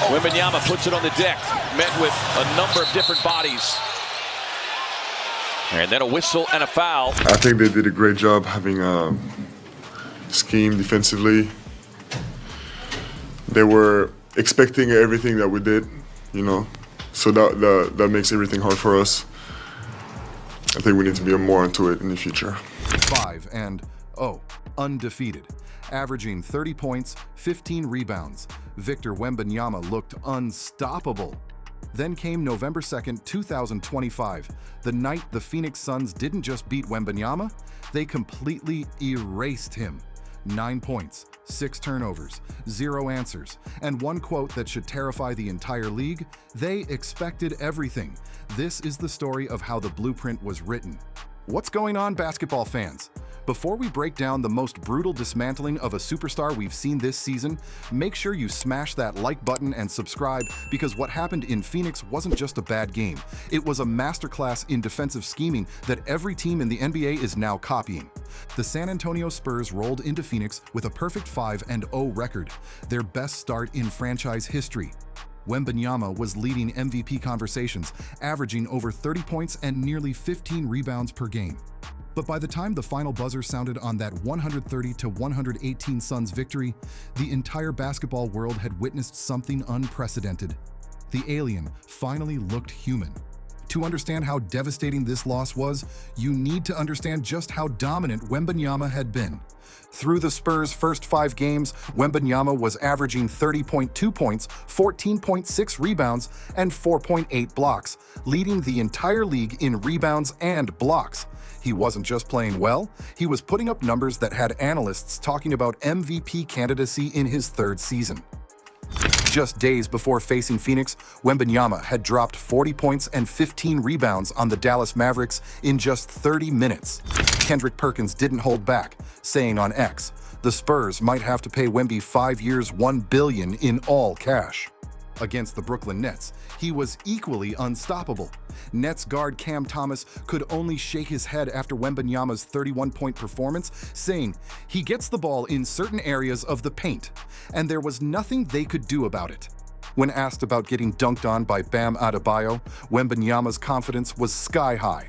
Wembanyama puts it on the deck, met with a number of different bodies. And then a whistle and a foul. I think they did a great job having a scheme defensively. They were expecting everything that we did, you know, so that makes everything hard for us. I think we need to be more onto it in the future. 5-0, undefeated, averaging 30 points, 15 rebounds. Victor Wembanyama looked unstoppable. Then came November 2nd, 2025, the night the Phoenix Suns didn't just beat Wembanyama, they completely erased him. 9 points, 6 turnovers, 0 answers, and one quote that should terrify the entire league: they expected everything. This is the story of how the blueprint was written. What's going on, basketball fans? Before we break down the most brutal dismantling of a superstar we've seen this season, make sure you smash that like button and subscribe, because what happened in Phoenix wasn't just a bad game. It was a masterclass in defensive scheming that every team in the NBA is now copying. The San Antonio Spurs rolled into Phoenix with a perfect 5-0 record, their best start in franchise history. Wembanyama was leading MVP conversations, averaging over 30 points and nearly 15 rebounds per game. But by the time the final buzzer sounded on that 130-118 Suns victory, the entire basketball world had witnessed something unprecedented. The alien finally looked human. To understand how devastating this loss was, you need to understand just how dominant Wembanyama had been. Through the Spurs' first 5 games, Wembanyama was averaging 30.2 points, 14.6 rebounds, and 4.8 blocks, leading the entire league in rebounds and blocks. He wasn't just playing well, he was putting up numbers that had analysts talking about MVP candidacy in his 3rd season. Just days before facing Phoenix, Wembanyama had dropped 40 points and 15 rebounds on the Dallas Mavericks in just 30 minutes. Kendrick Perkins didn't hold back, saying on X, the Spurs might have to pay Wemby 5 years, $1 billion in all cash. Against the Brooklyn Nets, he was equally unstoppable. Nets guard Cam Thomas could only shake his head after Wembanyama's 31-point performance, saying he gets the ball in certain areas of the paint, and there was nothing they could do about it. When asked about getting dunked on by Bam Adebayo, Wembanyama's confidence was sky high.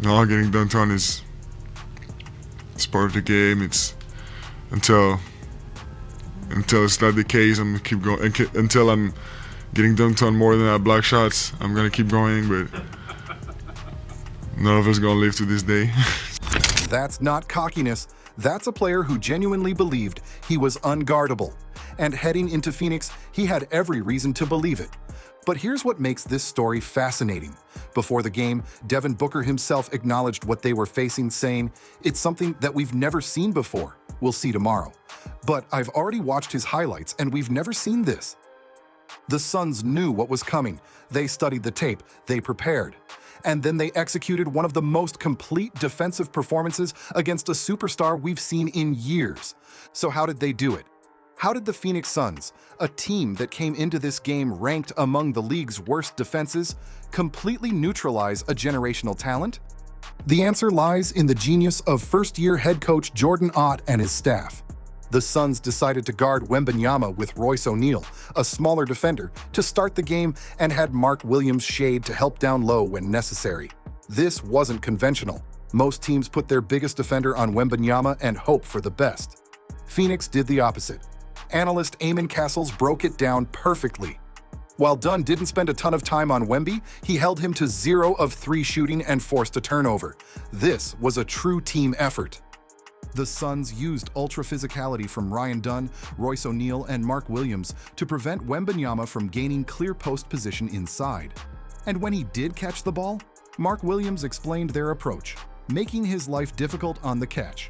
No, getting dunked on is part of the game. It's until it's not the case, I'm gonna keep going. Until I'm getting dunked on more than that block shots, I'm gonna keep going, but none of us gonna live to this day. That's not cockiness. That's a player who genuinely believed he was unguardable. And heading into Phoenix, he had every reason to believe it. But here's what makes this story fascinating. Before the game, Devin Booker himself acknowledged what they were facing, saying, "It's something that we've never seen before. We'll see tomorrow. But I've already watched his highlights and we've never seen this." The Suns knew what was coming. They studied the tape, they prepared. And then they executed one of the most complete defensive performances against a superstar we've seen in years. So how did they do it? How did the Phoenix Suns, a team that came into this game ranked among the league's worst defenses, completely neutralize a generational talent? The answer lies in the genius of first-year head coach Jordan Ott and his staff. The Suns decided to guard Wembanyama with Royce O'Neal, a smaller defender, to start the game, and had Mark Williams shade to help down low when necessary. This wasn't conventional. Most teams put their biggest defender on Wembanyama and hope for the best. Phoenix did the opposite. Analyst Eamon Castles broke it down perfectly. While Dunn didn't spend a ton of time on Wemby, he held him to 0 of 3 shooting and forced a turnover. This was a true team effort. The Suns used ultra-physicality from Ryan Dunn, Royce O'Neal, and Mark Williams to prevent Wembanyama from gaining clear post position inside. And when he did catch the ball, Mark Williams explained their approach, making his life difficult on the catch.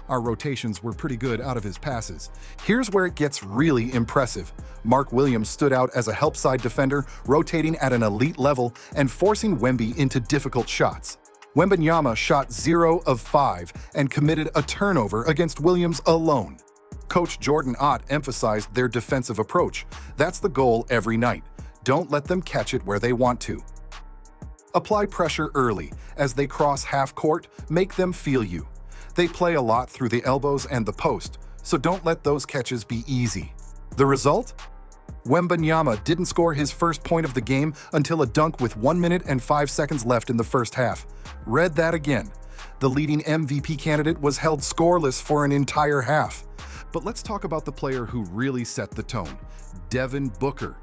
Our rotations were pretty good out of his passes. Here's where it gets really impressive. Mark Williams stood out as a help side defender, rotating at an elite level and forcing Wemby into difficult shots. Wembanyama shot 0 of 5 and committed a turnover against Williams alone. Coach Jordan Ott emphasized their defensive approach. That's the goal every night. Don't let them catch it where they want to. Apply pressure early. As they cross half court, make them feel you. They play a lot through the elbows and the post, so don't let those catches be easy. The result? Wembanyama didn't score his first point of the game until a dunk with 1 minute and 5 seconds left in the first half. Read that again. The leading MVP candidate was held scoreless for an entire half. But let's talk about the player who really set the tone, Devin Booker.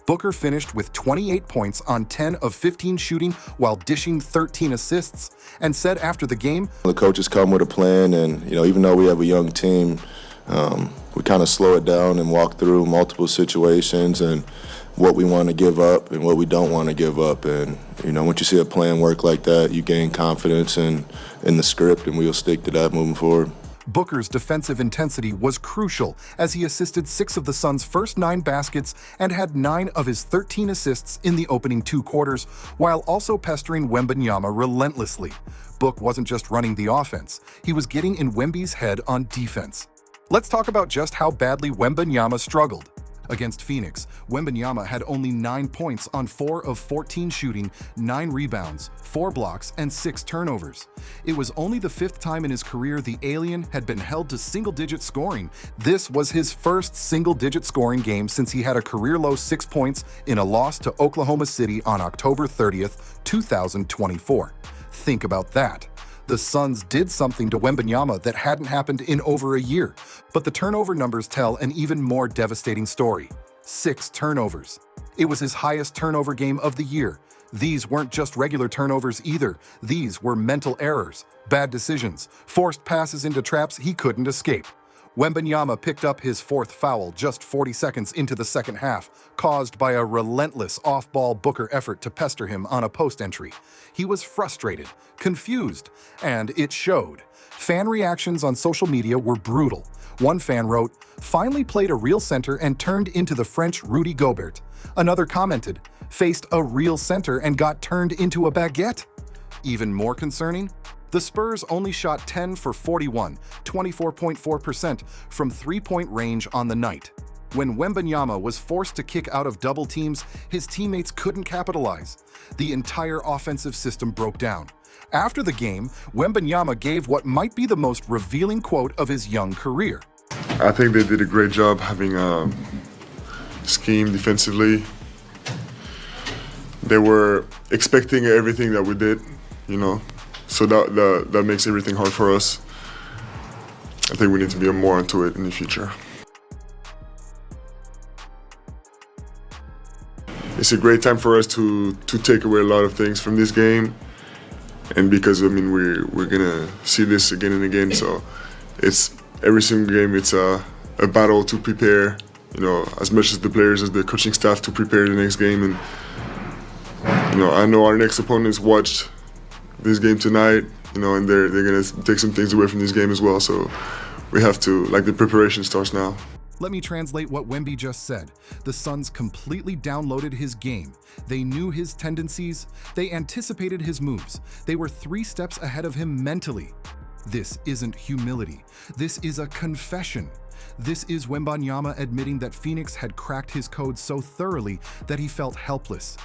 Booker finished with 28 points on 10 of 15 shooting while dishing 13 assists, and said after the game, "The coaches come with a plan, and even though we have a young team, we kind of slow it down and walk through multiple situations and what we want to give up and what we don't want to give up. And once you see a plan work like that, you gain confidence in the script, and we'll stick to that moving forward." Booker's defensive intensity was crucial as he assisted 6 of the Suns' first 9 baskets and had 9 of his 13 assists in the opening 2 quarters, while also pestering Wembanyama relentlessly. Book wasn't just running the offense, he was getting in Wemby's head on defense. Let's talk about just how badly Wembanyama struggled. Against Phoenix, Wembanyama had only 9 points on 4 of 14 shooting, 9 rebounds, 4 blocks, and 6 turnovers. It was only the 5th time in his career the alien had been held to single-digit scoring. This was his first single-digit scoring game since he had a career-low 6 points in a loss to Oklahoma City on October 30th, 2024. Think about that. The Suns did something to Wembanyama that hadn't happened in over a year, but the turnover numbers tell an even more devastating story. 6 turnovers. It was his highest turnover game of the year. These weren't just regular turnovers either. These were mental errors, bad decisions, forced passes into traps he couldn't escape. Wembanyama picked up his 4th foul just 40 seconds into the second half, caused by a relentless off-ball Booker effort to pester him on a post entry. He was frustrated, confused, and it showed. Fan reactions on social media were brutal. One fan wrote, "Finally played a real center and turned into the French Rudy Gobert." Another commented, "Faced a real center and got turned into a baguette." Even more concerning, the Spurs only shot 10 for 41, 24.4% from three-point range on the night. When Wembanyama was forced to kick out of double teams, his teammates couldn't capitalize. The entire offensive system broke down. After the game, Wembanyama gave what might be the most revealing quote of his young career. I think they did a great job having a scheme defensively. They were expecting everything that we did, so that makes everything hard for us. I think we need to be more onto it in the future. It's a great time for us to take away a lot of things from this game, and because we're gonna see this again and again. So it's every single game. It's a battle to prepare. As much as the players as the coaching staff to prepare the next game. And I know our next opponents watched this game tonight. And they're gonna take some things away from this game as well. So we have to, the preparation starts now. Let me translate what Wemby just said. The Suns completely downloaded his game. They knew his tendencies. They anticipated his moves. They were 3 steps ahead of him mentally. This isn't humility. This is a confession. This is Wembanyama admitting that Phoenix had cracked his code so thoroughly that he felt helpless.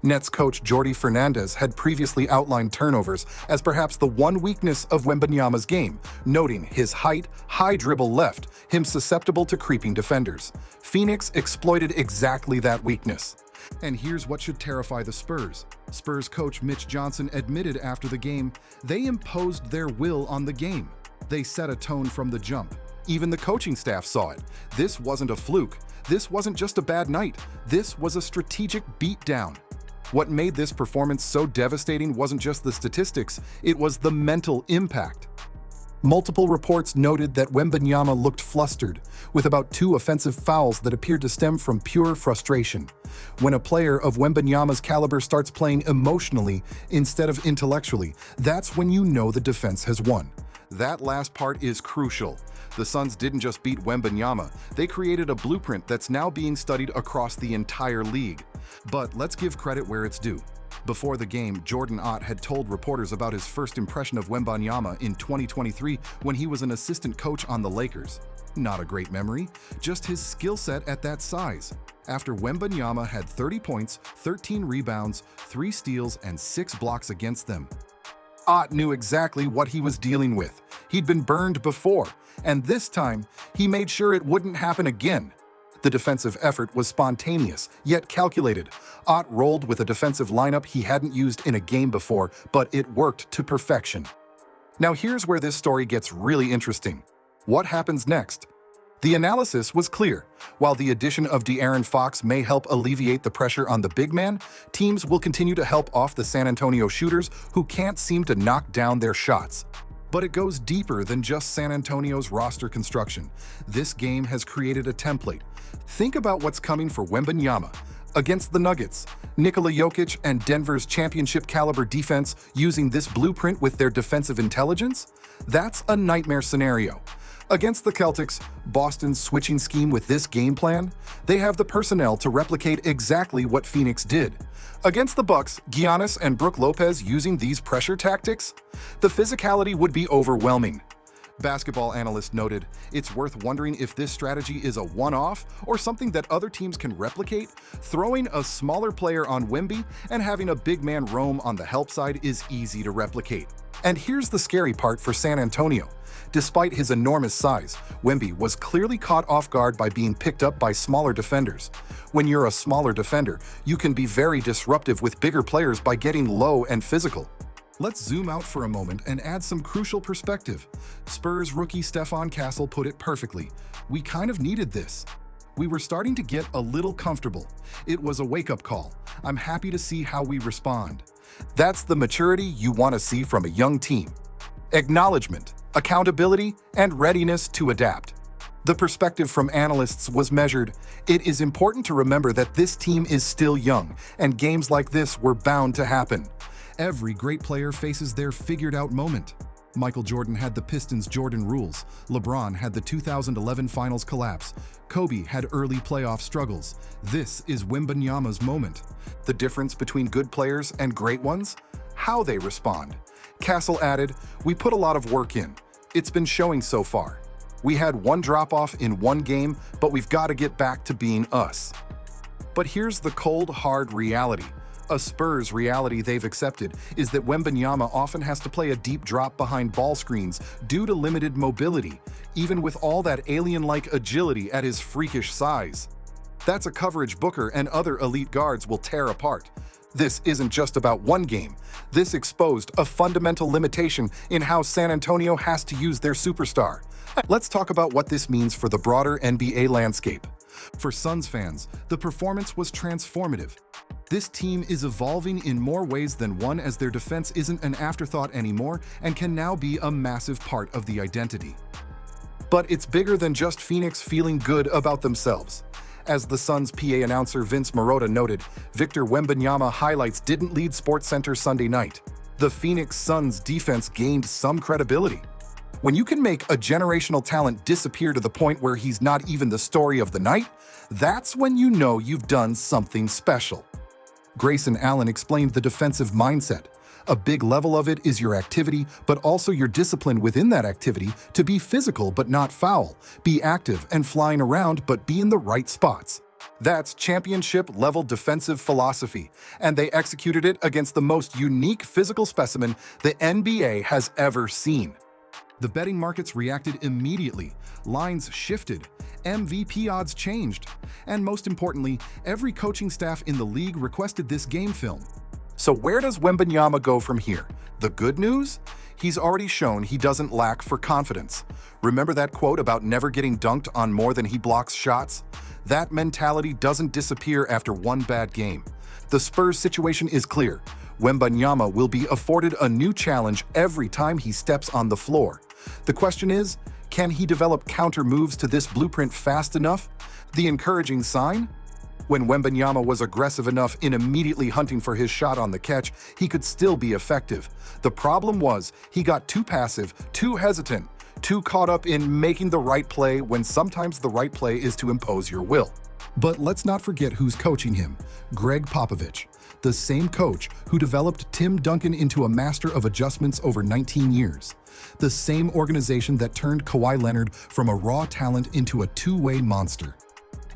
Nets coach Jordi Fernandez had previously outlined turnovers as perhaps the one weakness of Wembanyama's game, noting his height, high dribble left him susceptible to creeping defenders. Phoenix exploited exactly that weakness. And here's what should terrify the Spurs. Spurs coach Mitch Johnson admitted after the game, they imposed their will on the game. They set a tone from the jump. Even the coaching staff saw it. This wasn't a fluke. This wasn't just a bad night. This was a strategic beatdown. What made this performance so devastating wasn't just the statistics, it was the mental impact. Multiple reports noted that Wembanyama looked flustered, with about 2 offensive fouls that appeared to stem from pure frustration. When a player of Wembanyama's caliber starts playing emotionally instead of intellectually, that's when you know the defense has won. That last part is crucial. The Suns didn't just beat Wembanyama, they created a blueprint that's now being studied across the entire league. But let's give credit where it's due. Before the game, Jordan Ott had told reporters about his first impression of Wembanyama in 2023 when he was an assistant coach on the Lakers. Not a great memory, just his skill set at that size. After Wembanyama had 30 points, 13 rebounds, 3 steals, and 6 blocks against them. Ott knew exactly what he was dealing with. He'd been burned before, and this time, he made sure it wouldn't happen again. The defensive effort was spontaneous, yet calculated. Ott rolled with a defensive lineup he hadn't used in a game before, but it worked to perfection. Now here's where this story gets really interesting. What happens next? The analysis was clear. While the addition of De'Aaron Fox may help alleviate the pressure on the big man, teams will continue to help off the San Antonio shooters who can't seem to knock down their shots. But it goes deeper than just San Antonio's roster construction. This game has created a template. Think about what's coming for Wembanyama. Against the Nuggets, Nikola Jokic and Denver's championship-caliber defense using this blueprint with their defensive intelligence? That's a nightmare scenario. Against the Celtics, Boston's switching scheme with this game plan, they have the personnel to replicate exactly what Phoenix did. Against the Bucks, Giannis and Brook Lopez using these pressure tactics, the physicality would be overwhelming. Basketball analysts noted, it's worth wondering if this strategy is a one-off or something that other teams can replicate. Throwing a smaller player on Wemby and having a big man roam on the help side is easy to replicate. And here's the scary part for San Antonio. Despite his enormous size, Wemby was clearly caught off guard by being picked up by smaller defenders. When you're a smaller defender, you can be very disruptive with bigger players by getting low and physical. Let's zoom out for a moment and add some crucial perspective. Spurs rookie Stephon Castle put it perfectly. We kind of needed this. We were starting to get a little comfortable. It was a wake-up call. I'm happy to see how we respond. That's the maturity you want to see from a young team. Acknowledgement, accountability, and readiness to adapt. The perspective from analysts was measured. It is important to remember that this team is still young, and games like this were bound to happen. Every great player faces their figured-out moment. Michael Jordan had the Pistons' Jordan rules. LeBron had the 2011 Finals collapse. Kobe had early playoff struggles. This is Wembanyama's moment. The difference between good players and great ones? How they respond. Castle added, "We put a lot of work in. It's been showing so far. We had one drop-off in one game, but we've got to get back to being us." But here's the cold, hard reality. A Spurs reality they've accepted is that Wembanyama often has to play a deep drop behind ball screens due to limited mobility, even with all that alien-like agility at his freakish size. That's a coverage Booker and other elite guards will tear apart. This isn't just about one game. This exposed a fundamental limitation in how San Antonio has to use their superstar. Let's talk about what this means for the broader NBA landscape. For Suns fans, the performance was transformative. This team is evolving in more ways than one as their defense isn't an afterthought anymore and can now be a massive part of the identity. But it's bigger than just Phoenix feeling good about themselves. As the Suns' PA announcer Vince Marotta noted, Victor Wembanyama highlights didn't lead SportsCenter Sunday night. The Phoenix Suns' defense gained some credibility. When you can make a generational talent disappear to the point where he's not even the story of the night, that's when you know you've done something special. Grayson Allen explained the defensive mindset. A big level of it is your activity, but also your discipline within that activity to be physical but not foul, be active and flying around but be in the right spots. That's championship-level defensive philosophy, and they executed it against the most unique physical specimen the NBA has ever seen. The betting markets reacted immediately. Lines shifted. MVP odds changed. And most importantly, every coaching staff in the league requested this game film. So where does Wembanyama go from here? The good news? He's already shown he doesn't lack for confidence. Remember that quote about never getting dunked on more than he blocks shots? That mentality doesn't disappear after one bad game. The Spurs situation is clear. Wembanyama will be afforded a new challenge every time he steps on the floor. The question is, can he develop counter moves to this blueprint fast enough? The encouraging sign? When Wembanyama was aggressive enough in immediately hunting for his shot on the catch, he could still be effective. The problem was, he got too passive, too hesitant, too caught up in making the right play when sometimes the right play is to impose your will. But let's not forget who's coaching him, Greg Popovich, the same coach who developed Tim Duncan into a master of adjustments over 19 years. The same organization that turned Kawhi Leonard from a raw talent into a two-way monster.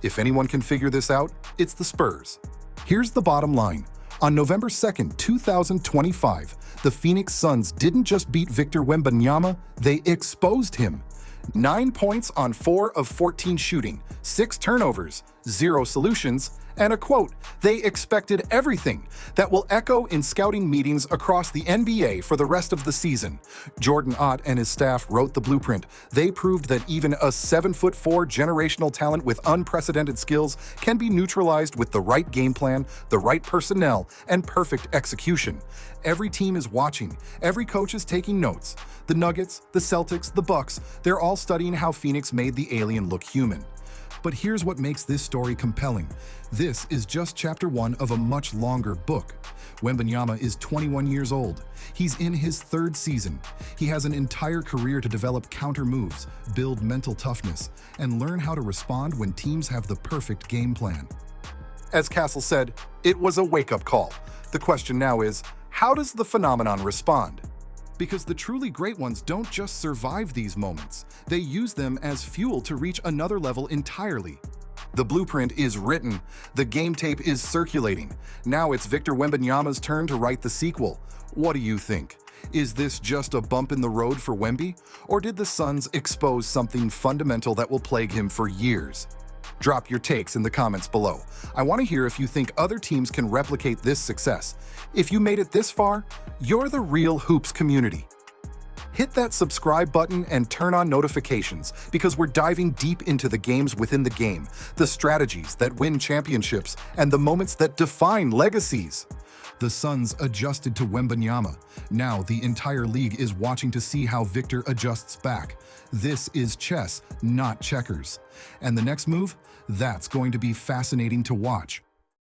If anyone can figure this out, it's the Spurs. Here's the bottom line. On November 2nd, 2025, the Phoenix Suns didn't just beat Victor Wembanyama, they exposed him. 9 points on 4 of 14 shooting, 6 turnovers, 0 solutions, and a quote, "They expected everything," that will echo in scouting meetings across the NBA for the rest of the season. Jordan Ott and his staff wrote the blueprint. They proved that even a 7'4" generational talent with unprecedented skills can be neutralized with the right game plan, the right personnel, and perfect execution. Every team is watching. Every coach is taking notes. The Nuggets, the Celtics, the Bucks, they're all studying how Phoenix made the alien look human. But here's what makes this story compelling. This is just chapter 1 of a much longer book. Wembanyama is 21 years old. He's in his 3rd season. He has an entire career to develop counter moves, build mental toughness, and learn how to respond when teams have the perfect game plan. As Castle said, it was a wake-up call. The question now is, how does the phenomenon respond? Because the truly great ones don't just survive these moments, they use them as fuel to reach another level entirely. The blueprint is written, the game tape is circulating. Now it's Victor Wembanyama's turn to write the sequel. What do you think? Is this just a bump in the road for Wemby? Or did the Suns expose something fundamental that will plague him for years? Drop your takes in the comments below. I want to hear if you think other teams can replicate this success. If you made it this far, you're the real Hoops community. Hit that subscribe button and turn on notifications because we're diving deep into the games within the game, the strategies that win championships, and the moments that define legacies. The Suns adjusted to Wembanyama. Now the entire league is watching to see how Victor adjusts back. This is chess, not checkers. And the next move? That's going to be fascinating to watch.